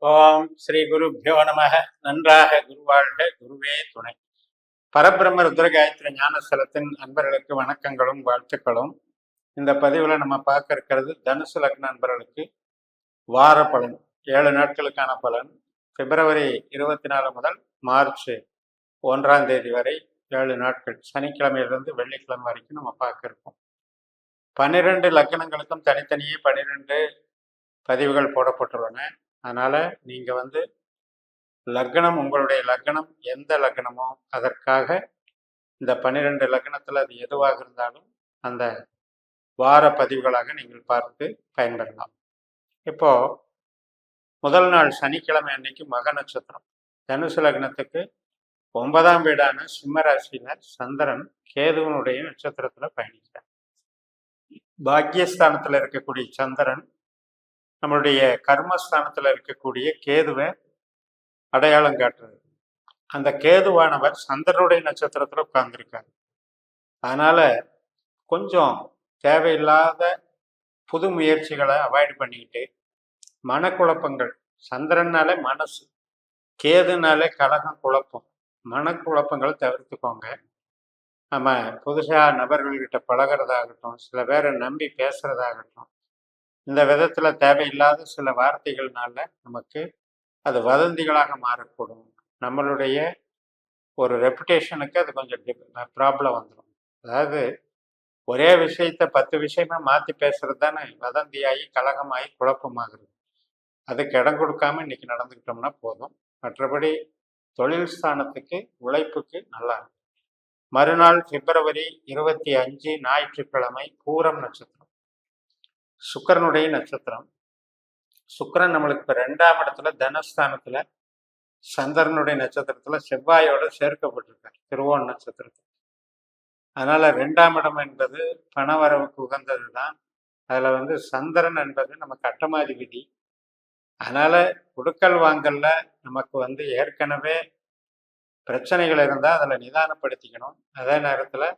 ஓம் ஸ்ரீ குருபியோ நம. நன்றாக குருவாழ்க, குருவே துணை. பரபிரம்ம ருத்ரகாயத்ரி ஞானஸ்தலத்தின் அன்பர்களுக்கு வணக்கங்களும் வாழ்த்துக்களும். இந்த பதிவில் நம்ம பார்க்க இருக்கிறது தனுசு லக்ன அன்பர்களுக்கு வார பலன், 7 நாட்களுக்கான பலன். பிப்ரவரி 24 முதல் மார்ச் 1ஆம் தேதி வரை 7 நாட்கள், சனிக்கிழமையிலிருந்து வெள்ளிக்கிழமை வரைக்கும் நம்ம பார்க்க இருக்கோம். 12 லக்னங்களுக்கும் தனித்தனியே 12 பதிவுகள் போடப்பட்டுள்ளன. அதனால நீங்க லக்னம், உங்களுடைய லக்னம் எந்த லக்னமோ அதற்காக இந்த 12 லக்னத்தில் அது எதுவாக இருந்தாலும் அந்த வார பதிவுகளாக நீங்கள் பார்த்து பயன்பெறலாம். இப்போ முதல் நாள் சனிக்கிழமை அன்னைக்கு மக நட்சத்திரம். தனுசு லக்னத்துக்கு 9ஆம் வீடான சிம்ம ராசியில சந்திரன் கேதுவனுடைய நட்சத்திரத்துல பயணிக்கிறார். பாக்கியஸ்தானத்துல இருக்கக்கூடிய சந்திரன் நம்மளுடைய கர்மஸ்தானத்துல இருக்கக்கூடிய கேதுவை அடையாளம் காட்டுறது. அந்த கேதுவானவர் சந்திரனுடைய நட்சத்திரத்துல உட்கார்ந்துருக்காரு. அதனால கொஞ்சம் தேவையில்லாத புது முயற்சிகளை அவாய்ட் பண்ணிக்கிட்டு, மனக்குழப்பங்கள், சந்திரனாலே மனசு, கேதுனாலே கலகம், குழப்பம், மனக்குழப்பங்களை தவிர்த்துக்கோங்க. நம்ம புதுசாக நபர்கள்கிட்ட பழகிறதாகட்டும், சில பேரை நம்பி பேசுறதாகட்டும், இந்த விதத்துல தேவையில்லாத சில வார்த்தைகள்னால நமக்கு அது வதந்திகளாக மாறக்கூடும். நம்மளுடைய ஒரு ரெப்புடேஷனுக்கு அது கொஞ்சம் ப்ராப்ளம் வந்துடும். அதாவது ஒரே விஷயத்த 10 விஷயமா மாற்றி பேசுறது தானே வதந்தியாகி கலகமாகி குழப்பமாகுது. அதுக்கு இடம் கொடுக்காம இன்னைக்கு நடந்துக்கிட்டோம்னா போதும். மற்றபடி தொழில் ஸ்தானத்துக்கு, உழைப்புக்கு நல்லா இருக்கும். மறுநாள் பிப்ரவரி 25 ஞாயிற்றுக்கிழமை பூரம் நட்சத்திரம், சுக்கிரனுடைய நட்சத்திரம். சுக்கிரன் நம்மளுக்கு இப்போ 2ஆம் இடத்துல தனஸ்தானத்துல சந்திரனுடைய நட்சத்திரத்துல செவ்வாயோட சேர்க்கப்பட்டிருக்கார், திருவோண நட்சத்திரத்தில். அதனால 2ஆம் இடம் என்பது பணவரவுக்கு உகந்தது தான். அதுல சந்திரன் என்பது நமக்கு அட்டமாதிபதி. அதனால கொடுக்கல் வாங்கல்ல நமக்கு ஏற்கனவே பிரச்சனைகள் இருந்தால் அதில் நிதானப்படுத்திக்கணும். அதே நேரத்தில்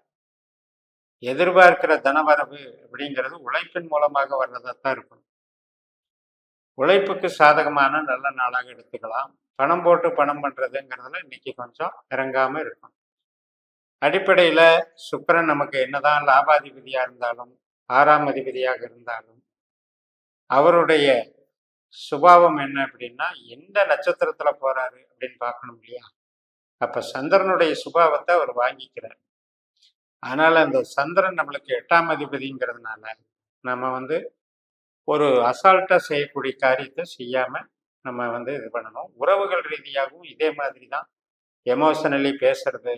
எதிர்பார்க்கிற தனவரவு அப்படிங்கிறது உழைப்பின் மூலமாக வர்றதாத்தான் இருக்கணும். உழைப்புக்கு சாதகமான நல்ல நாளாக எடுத்துக்கலாம். பணம் போட்டு பணம் பண்றதுங்கிறதுல இன்னைக்கு கொஞ்சம் இறங்காம இருக்கும். அடிப்படையில சுக்கிரன் நமக்கு என்னதான் லாபாதிபதியா இருந்தாலும், 6ஆம் அதிபதியாக இருந்தாலும், அவருடைய சுபாவம் என்ன அப்படின்னா எந்த நட்சத்திரத்துல போறாரு அப்படின்னு பார்க்கணும் இல்லையா? அப்ப சந்திரனுடைய சுபாவத்தை அவர் வாங்கிக்கிறார். அதனால அந்த சந்திரன் நம்மளுக்கு 8ஆம் அதிபதிங்கிறதுனால நம்ம ஒரு அசால்ட்டா செய்யக்கூடிய காரியத்தை செய்யாம நம்ம இது பண்ணணும். உறவுகள் ரீதியாகவும் இதே மாதிரி தான். எமோஷனலி பேசுறது,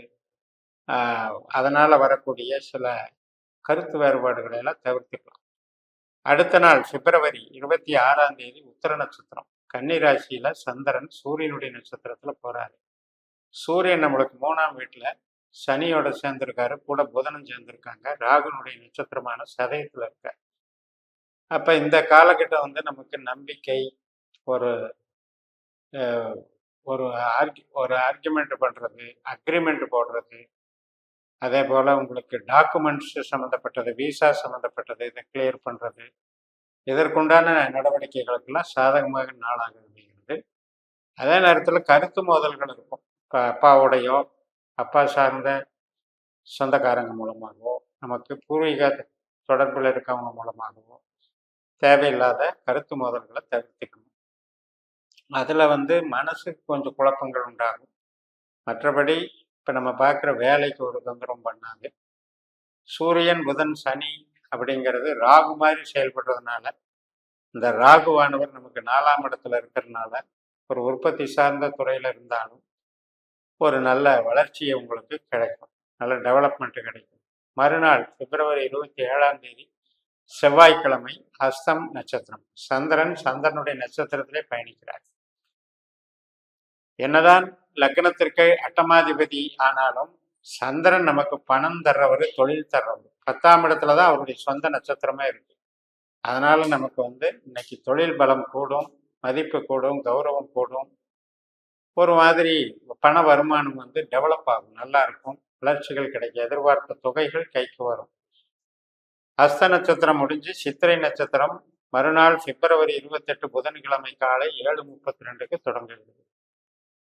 அதனால வரக்கூடிய சில கருத்து வேறுபாடுகளை எல்லாம் தவிர்த்துக்கலாம். அடுத்த நாள் பிப்ரவரி 26ஆம் தேதி உத்திர நட்சத்திரம், கன்னி ராசியில சந்திரன் சூரியனுடைய நட்சத்திரத்துல போறாரு. சூரியன் நம்மளுக்கு 3ஆம் வீட்டுல சனியோட சேர்ந்திருக்காரு, கூட புதனும் சேர்ந்திருக்காங்க. ராகுனுடைய நட்சத்திரமான சதயத்துல இருக்காரு. அப்ப இந்த காலகட்டம் நமக்கு நம்பிக்கை, ஒரு ஒரு ஆர்குமெண்ட் பண்றது, அக்ரிமெண்ட் போடுறது, அதே போல உங்களுக்கு டாக்குமெண்ட்ஸ் சம்மந்தப்பட்டது, விசா சம்மந்தப்பட்டது, இதை கிளியர் பண்றது, இதற்குண்டான நடவடிக்கைகளுக்கெல்லாம் சாதகமாக நாளாக அமைகிறது. அதே நேரத்தில் கருத்து மோதல்கள் இருக்கும். இப்போ அப்பாவுடையோ, அப்பா சார்ந்த சொந்தக்காரங்க மூலமாகவோ, நமக்கு பூர்வீக தொடர்பில் இருக்கவங்க மூலமாகவோ தேவையில்லாத கருத்து மோதல்களை தவிர்த்துக்கணும். அதில் மனசுக்கு கொஞ்சம் குழப்பங்கள் உண்டாகும். மற்றபடி இப்போ நம்ம பார்க்குற வேலைக்கு ஒரு தொந்தரவும் பண்ணாது. சூரியன், புதன், சனி அப்படிங்கிறது ராகு மாதிரி செயல்படுறதுனால, இந்த ராகுவானவர் நமக்கு 4ஆம் இடத்துல இருக்கிறதுனால ஒரு உற்பத்தி சார்ந்த துறையில் இருந்தாலும் ஒரு நல்ல வளர்ச்சியை உங்களுக்கு கிடைக்கும், நல்ல டெவலப்மெண்ட் கிடைக்கும். மறுநாள் பிப்ரவரி 27ஆம் தேதி செவ்வாய்க்கிழமை ஹஸ்தம் நட்சத்திரம், சந்திரனுடைய நட்சத்திரத்திலே பயணிக்கிறார். என்னதான் லக்னத்திற்கு அட்டமாதிபதி ஆனாலும் சந்திரன் நமக்கு பணம் தர்றவர், தொழில் தர்றவர். 10ஆம் இடத்துலதான் அவருடைய சொந்த நட்சத்திரமே இருக்கு. அதனால நமக்கு இன்னைக்கு தொழில் பலம் கூடும், மதிப்பு கூடும், கௌரவம் கூடும். ஒரு மாதிரி பண வருமானம் டெவலப் ஆகும், நல்லா இருக்கும், வளர்ச்சிகள் கிடைக்கும், எதிர்பார்த்த தொகைகள் கைக்கு வரும். ஹஸ்த நட்சத்திரம் முடிஞ்சு சித்திரை நட்சத்திரம் மறுநாள் பிப்ரவரி 28 புதன்கிழமை காலை 7:32க்கு தொடங்குகிறது.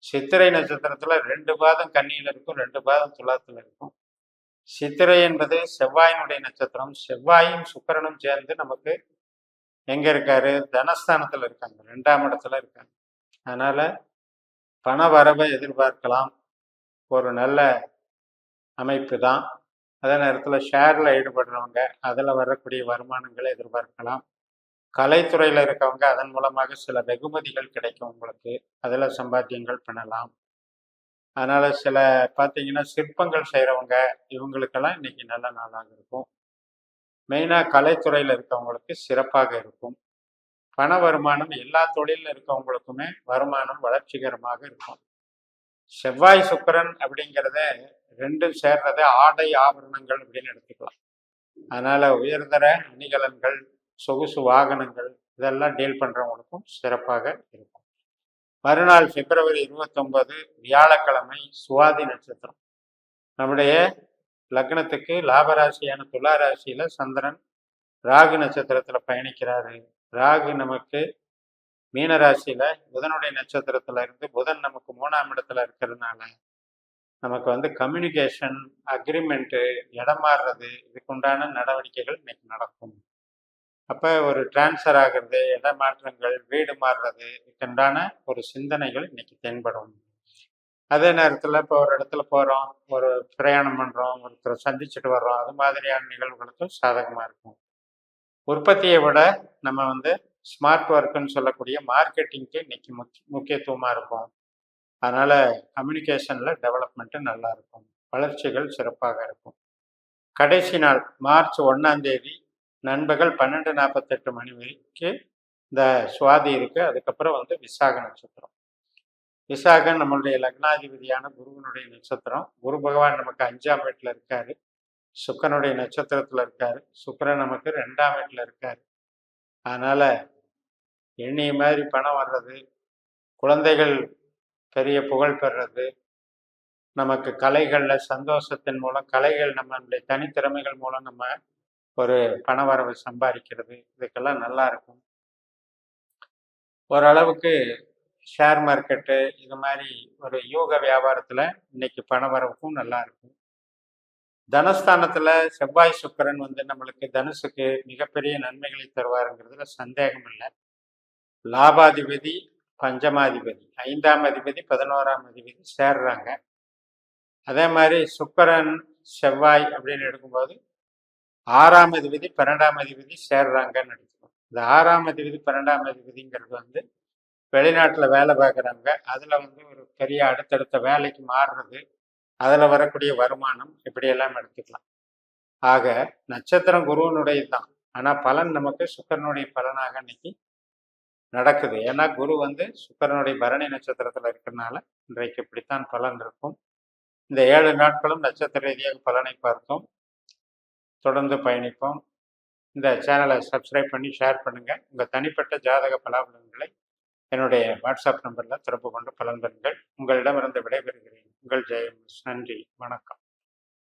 சித்திரை நட்சத்திரத்துல 2 பாதம் கன்னியில இருக்கும், 2 பாதம் துலாத்துல இருக்கும். சித்திரை என்பது செவ்வாயினுடைய நட்சத்திரம். செவ்வாயும் சுக்கிரனும் சேர்ந்து நமக்கு எங்க இருக்காரு? தனஸ்தானத்துல இருக்காங்க, 2ஆம் இடத்துல இருக்காங்க. அதனால பண வரவை எதிர்பார்க்கலாம். ஒரு நல்ல அமைப்பு தான். அதே நேரத்தில் ஷேர்ல ஈடுபடுறவங்க அதில் வரக்கூடிய வருமானங்களை எதிர்பார்க்கலாம். கலைத்துறையில் இருக்கவங்க அதன் மூலமாக சில வெகுமதிகள் கிடைக்கும் உங்களுக்கு, அதில் சம்பாத்தியங்கள் பண்ணலாம். அதனால சில பார்த்தீங்கன்னா சிற்பங்கள் செய்கிறவங்க இவங்களுக்கெல்லாம் இன்னைக்கு நல்ல நாளாக இருக்கும். மெயினாக கலைத்துறையில் இருக்கவங்களுக்கு சிறப்பாக இருக்கும். பண வருமானம் எல்லா தொழிலில் இருக்கவங்களுக்குமே வருமானம் வளர்ச்சிகரமாக இருக்கும். செவ்வாய் சுக்கிரன் அப்படிங்கிறத ரெண்டும் சேர்றத ஆடை ஆபரணங்கள் அப்படின்னு எடுத்துக்கலாம். அதனால உயர்தர அணிகலன்கள், சொகுசு வாகனங்கள் இதெல்லாம் டீல் பண்றவங்களுக்கும் சிறப்பாக இருக்கும். மறுநாள் பிப்ரவரி 29 வியாழக்கிழமை சுவாதி நட்சத்திரம். நம்முடைய லக்னத்துக்கு லாபராசியான துலா ராசியில சந்திரன் ராகு நட்சத்திரத்துல பயணிக்கிறாரு. ராகு நமக்கு மீன ராசியில புதனுடைய நட்சத்திரத்துல இருந்து புதன் நமக்கு 3ஆம் இடத்துல இருக்கிறதுனால நமக்கு வந்து கம்யூனிகேஷன், அக்ரிமெண்ட்டு, இடம் மாறுறது இதுக்கு உண்டான நடவடிக்கைகள் இன்னைக்கு நடக்கும். அப்போ ஒரு டிரான்ஸ்ஃபர் ஆகிறது, இடமாற்றங்கள், வீடு மாறுறது இதுக்குண்டான ஒரு சிந்தனைகள் இன்னைக்கு தென்படும். அதே நேரத்தில் இப்போ ஒரு இடத்துல போகிறோம், ஒரு பிரயாணம் பண்ணுறோம், ஒருத்தரை சந்திச்சுட்டு வர்றோம், அது மாதிரியான நிகழ்வுகளுக்கும் சாதகமாக இருக்கும். உற்பத்தியை விட நம்ம வந்து ஸ்மார்ட் ஒர்க்குன்னு சொல்லக்கூடிய மார்க்கெட்டிங்க்கு இன்னைக்கு முக்கியத்துவமாக இருக்கும். அதனால கம்யூனிகேஷன்ல டெவலப்மெண்ட்டு நல்லா இருக்கும், வளர்ச்சிகள் சிறப்பாக இருக்கும். கடைசி நாள் மார்ச் 1ஆம் தேதி நண்பகல் 12:48 மணி வரைக்கும் இந்த சுவாதி இருக்கு. அதுக்கப்புறம் வந்து விசாக நட்சத்திரம். விசாகம் நம்மளுடைய லக்னாதிபதியான குருவனுடைய நட்சத்திரம். குரு பகவான் நமக்கு 5ஆம் வீட்டில் இருக்காரு, சுக்கரனுடைய நட்சத்திரத்துல இருக்காரு. சுக்கிரன் நமக்கு 2ஆம் வீட்டில் இருக்காரு. அதனால எண்ணிய மாதிரி பணம் வர்றது, குழந்தைகள் பெரிய புகழ் பெறுறது, நமக்கு கலைகளில் சந்தோஷத்தின் மூலம் கலைகள் நம்மளுடைய தனித்திறமைகள் மூலம் நம்ம ஒரு பண வரவை சம்பாதிக்கிறது இதுக்கெல்லாம் நல்லா இருக்கும். ஓரளவுக்கு ஷேர் மார்க்கெட்டு இது மாதிரி ஒரு யூக வியாபாரத்தில் இன்னைக்கு பண வரவுக்கும் நல்லா இருக்கும். தனஸ்தானத்தில் செவ்வாய் சுக்கிரன் வந்து நம்மளுக்கு தனுசுக்கு மிகப்பெரிய நன்மைகளை தருவாருங்கிறதுல சந்தேகம் இல்லை. லாபாதிபதி, பஞ்சமாதிபதி, 5ஆம் அதிபதி, 11ஆம் அதிபதி சேர்றாங்க. அதே மாதிரி சுக்கிரன் செவ்வாய் அப்படின்னு எடுக்கும்போது 6ஆம் அதிபதி, 12ஆம் அதிபதி சேர்றாங்கன்னு எடுத்துக்கணும். இந்த 6ஆம் அதிபதி, 12ஆம் அதிபதிங்கிறது வந்து வெளிநாட்டில் வேலை பார்க்குறாங்க, அதில் வந்து ஒரு பெரிய அடுத்தடுத்த வேலைக்கு மாறுறது, அதில் வரக்கூடிய வருமானம் இப்படியெல்லாம் எடுத்துக்கலாம். ஆக நட்சத்திரம் குருவனுடைய தான், ஆனால் பலன் நமக்கு சுக்கிரனுடைய பலனாக இன்னைக்கு நடக்குது. ஏன்னா குரு வந்து சுக்கிரனுடைய பரணி நட்சத்திரத்தில் இருக்கிறதுனால இன்றைக்கு இப்படித்தான் பலன் இருக்கும். இந்த 7 நாட்களும் நட்சத்திர ரீதியாக பலனை பார்த்தோம். தொடர்ந்து பயணிப்போம். இந்த சேனலை சப்ஸ்கிரைப் பண்ணி ஷேர் பண்ணுங்கள். உங்கள் தனிப்பட்ட ஜாதக பலாபலன்களை என்னுடைய வாட்ஸ்அப் நம்பரில் தொடர்பு கொண்டு பலன் பெறுங்கள். உங்களிடமிருந்து விடைபெறுகிறேன். உங்கள் ஜெயம். நன்றி, வணக்கம்.